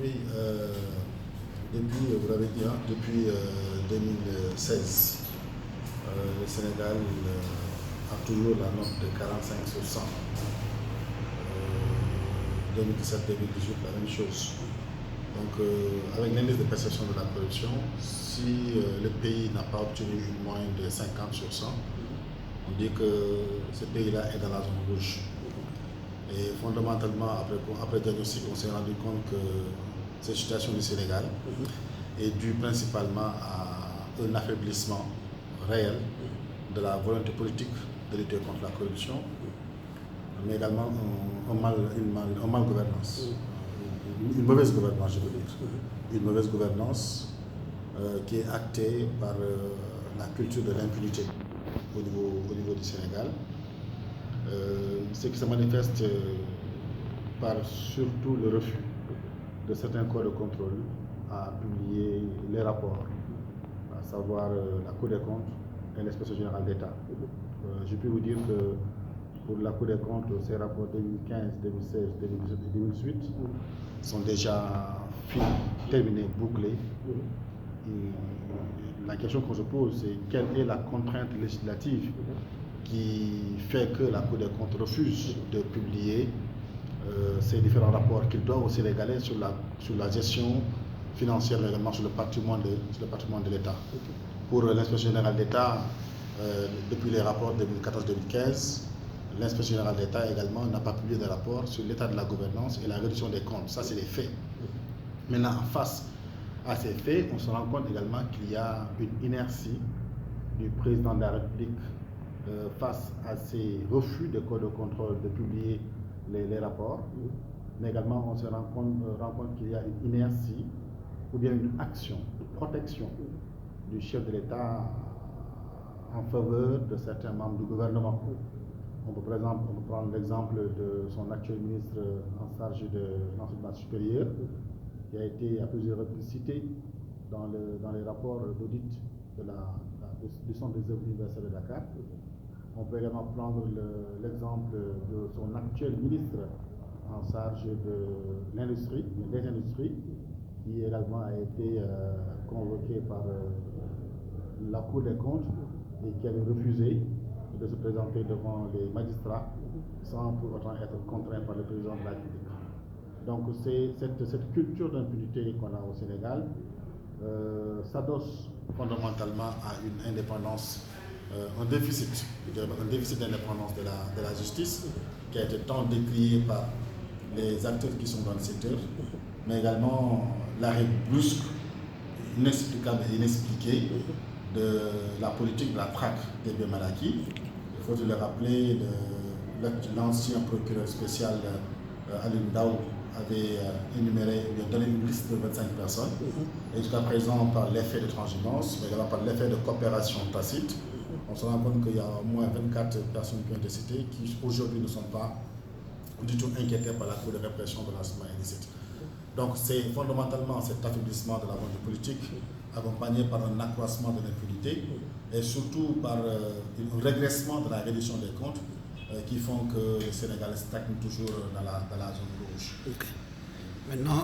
Oui, vous l'avez dit, depuis 2016, le Sénégal a toujours la note de 45 sur 100. 2017-2018, la même chose. Donc, avec l'indice de perception de la corruption, si le pays n'a pas obtenu une moyenne de 50 sur 100, on dit que ce pays-là est dans la zone rouge. Et fondamentalement, après diagnostic, on s'est rendu compte que cette situation du Sénégal est due principalement à un affaiblissement réel de la volonté politique de lutter contre la corruption, mais également une mal gouvernance, une mauvaise gouvernance, je veux dire. Une mauvaise gouvernance qui est actée par la culture de l'impunité au niveau du Sénégal. Ce qui se manifeste par surtout le refus de certains corps de contrôle à publier les rapports, à savoir la Cour des comptes et l'Inspection générale d'État. Je peux vous dire que pour la Cour des comptes, ces rapports 2015, 2016, 2017 et 2018 sont déjà finis, terminés, bouclés. Et la question qu'on se pose, c'est quelle est la contrainte législative qui fait que la Cour des comptes refuse de publier ces différents rapports qu'il doit aux Sénégalais sur la gestion financière, mais également sur le patrimoine de l'État. Pour l'Inspection générale d'État, depuis les rapports 2014-2015, l'Inspection générale d'État également n'a pas publié de rapport sur l'état de la gouvernance et la réduction des comptes. Ça, c'est les faits. Maintenant, en face à ces faits, on se rend compte également qu'il y a une inertie du président de la République face à ces refus des corps de contrôle de publier les rapports, mais également on se rend compte qu'il y a une inertie ou bien une action de protection du chef de l'État en faveur de certains membres du gouvernement. On peut prendre l'exemple de son actuel ministre en charge de l'enseignement supérieur, qui a été à plusieurs reprises cité dans les rapports d'audit du Centre des œuvres universelles de Dakar. On peut également prendre l'exemple de son actuel ministre en charge de l'industrie, des industries, qui également a été convoqué par la Cour des comptes et qui avait refusé de se présenter devant les magistrats sans pour autant être contraint par le président de la République. Donc c'est cette culture d'impunité qu'on a au Sénégal s'adosse fondamentalement à une indépendance, un déficit d'indépendance de la justice qui a été tant décrié par les acteurs qui sont dans le secteur, mais également l'arrêt brusque, inexplicable et inexpliqué de la politique de la traque des biens mal acquis. Il faut le rappeler, l'ancien procureur spécial Alioune Ndao avait donné une liste de 25 personnes. Et jusqu'à présent, par l'effet de transhumance, mais également par l'effet de coopération tacite, on se rend compte qu'il y a au moins 24 personnes qui ont été citées qui aujourd'hui ne sont pas du tout inquiétées par la Cour de répression de l'enseignement illicite. Donc c'est fondamentalement cet affaiblissement de la volonté politique accompagné par un accroissement de l'impunité et surtout par un régressement de la réduction des comptes qui font que le Sénégal stagne toujours dans la zone rouge. Okay. Maintenant,